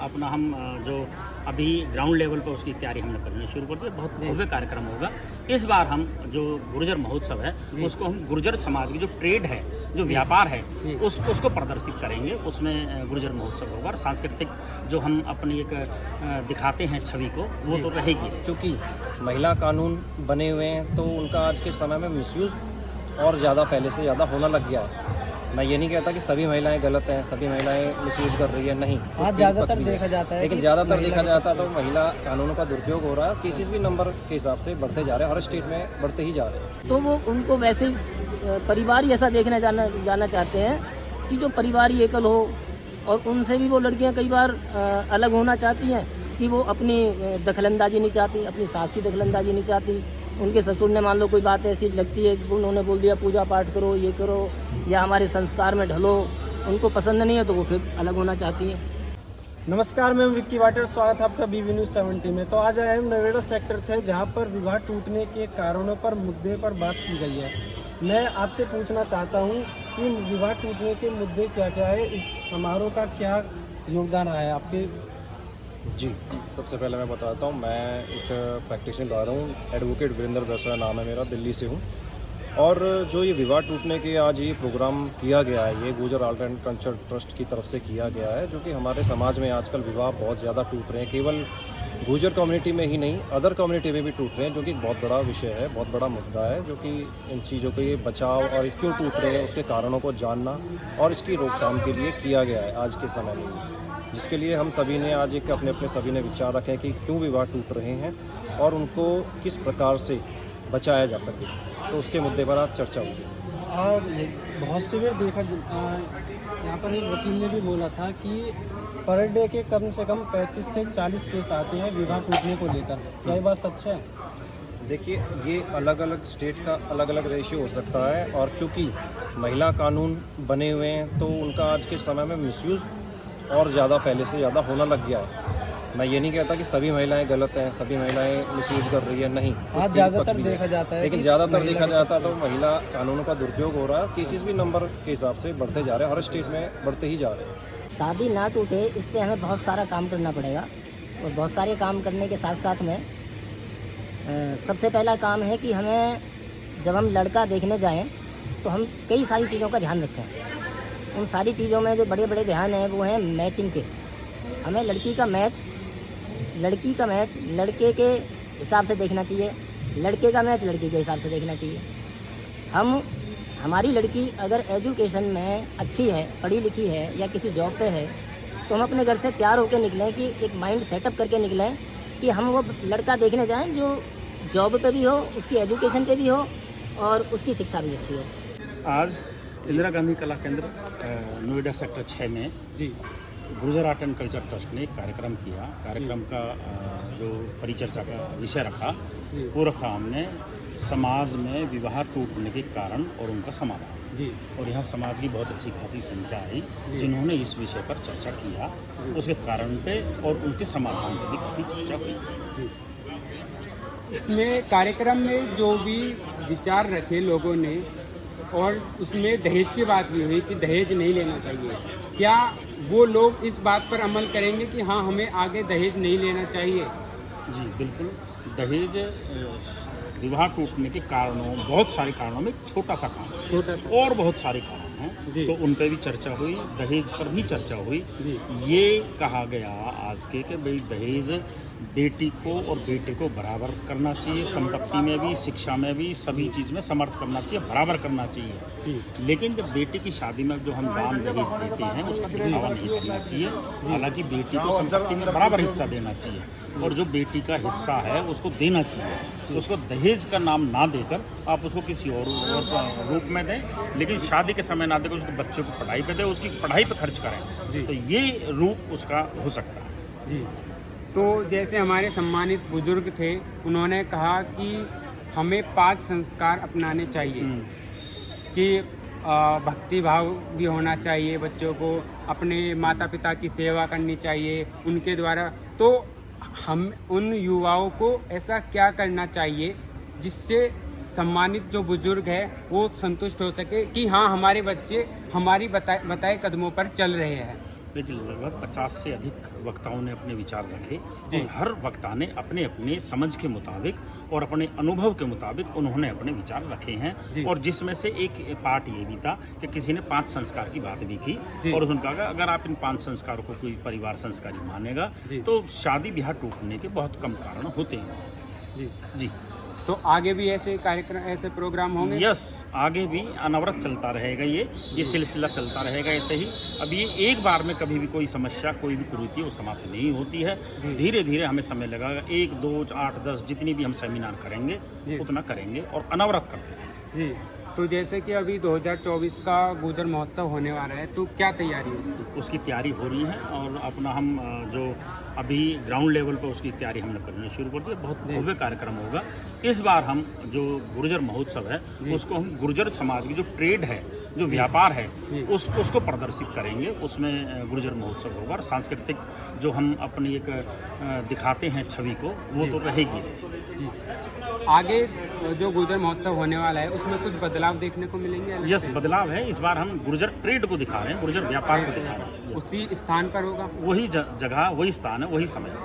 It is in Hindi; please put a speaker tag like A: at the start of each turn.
A: अपना हम जो अभी ग्राउंड लेवल पर उसकी तैयारी हमने करनी शुरू कर दी। बहुत भव्य कार्यक्रम होगा इस बार। हम जो गुर्जर महोत्सव है उसको हम गुर्जर समाज की जो ट्रेड है, जो व्यापार है, उसको प्रदर्शित करेंगे। उसमें गुर्जर महोत्सव होगा और सांस्कृतिक जो हम अपनी एक दिखाते हैं छवि को, वो तो रहेगी।
B: क्योंकि महिला कानून बने हुए हैं तो उनका आज के समय में मिसयूज़ और ज़्यादा पहले से ज़्यादा होना लग गया है। मैं ये नहीं कहता कि सभी महिलाएं गलत हैं, सभी महिलाएं मिसयूज़ कर रही है, नहीं।
C: आज ज़्यादातर देखा जाता है,
B: लेकिन ज़्यादातर देखा जाता है तो महिला कानूनों का दुरुपयोग हो रहा है। केसेस भी नंबर के हिसाब से बढ़ते जा रहे हैं, हर स्टेट में बढ़ते ही जा रहे हैं।
D: तो वो उनको वैसे परिवार ही ऐसा देखने जाना चाहते हैं कि जो परिवार ही एकल हो, और उनसे भी वो लड़कियां कई बार अलग होना चाहती हैं कि वो अपनी दखलंदाजी नहीं चाहती, अपनी सास की दखलंदाजी नहीं चाहती। उनके ससुर ने मान लो कोई बात ऐसी लगती है, उन्होंने बोल दिया पूजा पाठ करो, ये करो, या हमारे संस्कार में ढलो, उनको पसंद नहीं है तो वो फिर अलग होना चाहती है।
C: नमस्कार, मैं विक्की वाटर, स्वागत है आपका बीबी न्यूज़ 70 में। तो आज आए हम नवेड़ा सेक्टर 6, जहां पर विवाह टूटने के कारणों पर मुद्दे पर बात की गई है। मैं आपसे पूछना चाहता हूं कि विवाह टूटने के मुद्दे क्या क्या है, इस समारोह का क्या योगदान रहा है आपके?
B: जी, सबसे पहले मैं बताता हूँ, मैं एक प्रैक्टिशनर लॉयर हूँ, एडवोकेट वीरेंद्र बैसरा नाम है मेरा, दिल्ली से हूँ। और जो ये विवाह टूटने के आज ये प्रोग्राम किया गया है, ये Gurjar art and culture trust की तरफ से किया गया है, जो कि हमारे समाज में आजकल विवाह बहुत ज़्यादा टूट रहे हैं। केवल गुर्जर कम्युनिटी में ही नहीं, अदर कम्युनिटी में भी टूट रहे हैं, जो कि बहुत बड़ा विषय है, बहुत बड़ा मुद्दा है, जो कि इन चीज़ों के बचाव और क्यों टूट रहे हैं उसके कारणों को जानना और इसकी रोकथाम के लिए किया गया है आज के समय में, जिसके लिए हम सभी ने आज एक अपने सभी ने विचार रखे हैं कि क्यों विवाह टूट रहे हैं और उनको किस प्रकार से बचाया जा सके। तो उसके मुद्दे पर आज चर्चा होगी।
C: बहुत सी बार देखा यहाँ पर एक वकील ने भी बोला था कि पर डे के कम से कम 35 से 40 केस आते हैं विवाह टूटने को लेकर। क्या ये बात सच है?
B: देखिए, ये अलग अलग स्टेट का अलग अलग रेशियो हो सकता है, और क्योंकि महिला कानून बने हुए हैं तो उनका आज के समय में मिसयूज़ और ज़्यादा पहले से ज़्यादा होना लग गया है। मैं ये नहीं कहता कि सभी महिलाएं गलत हैं, सभी महिलाएं मिसयूज़ कर रही है, नहीं।
C: आज ज़्यादातर देखा जाता है,
B: लेकिन ज़्यादातर देखा जाता है तो महिला कानूनों का दुरुपयोग हो रहा है। केसेस भी नंबर के हिसाब से बढ़ते जा रहे हैं, हर स्टेट में बढ़ते ही जा रहे हैं।
D: शादी ना टूटे इस पर हमें बहुत सारा काम करना पड़ेगा, और बहुत सारे काम करने के साथ साथ में सबसे पहला काम है कि हमें जब हम लड़का देखने जाएं तो हम कई सारी चीज़ों का ध्यान रखें। उन सारी चीज़ों में जो बड़े बड़े ध्यान हैं वो हैं मैचिंग के। हमें लड़की का मैच लड़के के हिसाब से देखना चाहिए, लड़के का मैच लड़की के हिसाब से देखना चाहिए। हमारी लड़की अगर एजुकेशन में अच्छी है, पढ़ी लिखी है या किसी जॉब पे है, तो हम अपने घर से तैयार होकर निकलें कि एक माइंड सेटअप करके निकलें कि हम वो लड़का देखने जाएं जो जॉब पे भी हो, उसकी एजुकेशन पे भी हो और उसकी शिक्षा भी अच्छी हो।
A: आज इंदिरा गांधी कला केंद्र नोएडा सेक्टर 6 में G Gurjar art and culture trust ने एक कार्यक्रम किया। कार्यक्रम का जो परिचर्चा का विषय रखा वो रखा हमने समाज में विवाह टूटने के कारण और उनका समाधान जी। और यहाँ समाज की बहुत अच्छी खासी संख्या आई जिन्होंने इस विषय पर चर्चा किया, उसके कारण पे और उनके समाधान पर भी काफ़ी चर्चा हुई जी।
E: इसमें कार्यक्रम में जो भी विचार रखे लोगों ने, और उसमें दहेज की बात भी हुई कि दहेज नहीं लेना चाहिए। क्या वो लोग इस बात पर अमल करेंगे कि हाँ, हमें आगे दहेज नहीं लेना चाहिए?
A: जी बिल्कुल। दहेज विवाह टूटने के कारणों, बहुत सारे कारणों में छोटा सा और बहुत सारे कारण हैं, तो उन पर भी चर्चा हुई, दहेज पर भी चर्चा हुई। ये कहा गया आज के कि भाई दहेज बेटी को और बेटे को बराबर करना चाहिए, संपत्ति में भी, शिक्षा में भी, सभी चीज़ में समर्थ करना चाहिए, बराबर करना चाहिए। लेकिन जब बेटी की शादी में जो हम दान दहेज देते हैं उसका दिखावा नहीं करना चाहिए। हालांकि बेटी को संपत्ति में बराबर हिस्सा देना चाहिए, और जो बेटी का हिस्सा है उसको देना चाहिए। उसको दहेज का नाम ना देकर आप उसको किसी और रूप में दें, लेकिन शादी के समय ना देकर उसको बच्चों की पढ़ाई पे दें, उसकी पढ़ाई पे खर्च करें। तो ये रूप उसका हो सकता है
E: जी। तो जैसे हमारे सम्मानित बुजुर्ग थे, उन्होंने कहा कि हमें 5 संस्कार अपनाने चाहिए कि भक्ति भाव भी होना चाहिए, बच्चों को अपने माता पिता की सेवा करनी चाहिए उनके द्वारा। तो हम उन युवाओं को ऐसा क्या करना चाहिए जिससे सम्मानित जो बुजुर्ग है वो संतुष्ट हो सके कि हाँ, हमारे बच्चे हमारी बताए कदमों पर चल रहे हैं?
A: लेकिन लगभग 50 से अधिक वक्ताओं ने अपने विचार रखे और हर वक्ता ने अपने अपने समझ के मुताबिक और अपने अनुभव के मुताबिक उन्होंने अपने विचार रखे हैं। और जिसमें से एक पार्ट ये भी था कि किसी ने 5 संस्कार की बात भी की और उसने कहा अगर आप इन 5 संस्कारों को कोई परिवार संस्कारी मानेगा तो शादी ब्याह टूटने के बहुत कम कारण होते हैं। जी
E: तो आगे भी ऐसे कार्यक्रम, ऐसे प्रोग्राम होंगे?
A: यस, आगे भी अनवरत चलता रहेगा ये सिलसिला चलता रहेगा ऐसे ही। अब ये एक बार में कभी भी कोई समस्या, कोई भी कुरीति वो समाप्त नहीं होती है। धीरे धीरे हमें समय लगेगा, 1, 2, 8, 10 जितनी भी हम सेमिनार करेंगे उतना करेंगे और अनवरत करते हैं।
E: जी, तो जैसे कि अभी 2024 का गुर्जर महोत्सव होने वाला है, तो क्या तैयारी है
A: उसकी तैयारी हो रही है और अपना हम जो अभी ग्राउंड लेवल पर उसकी तैयारी हमने करनी शुरू कर दी है। बहुत भव्य कार्यक्रम होगा इस बार। हम जो गुर्जर महोत्सव है उसको हम गुर्जर समाज की जो ट्रेड है, जो व्यापार है, उसको प्रदर्शित करेंगे। उसमें गुर्जर महोत्सव होगा और सांस्कृतिक जो हम अपनी एक दिखाते हैं छवि को, वो तो रहेगी।
E: आगे जो गुर्जर महोत्सव होने वाला है उसमें कुछ बदलाव देखने को मिलेंगे?
A: यस, बदलाव है। इस बार हम गुर्जर ट्रेड को दिखा रहे हैं, गुर्जर व्यापार को दिखा रहे हैं।
E: उसी स्थान पर होगा?
A: वही जगह, वही स्थान है, वही समय।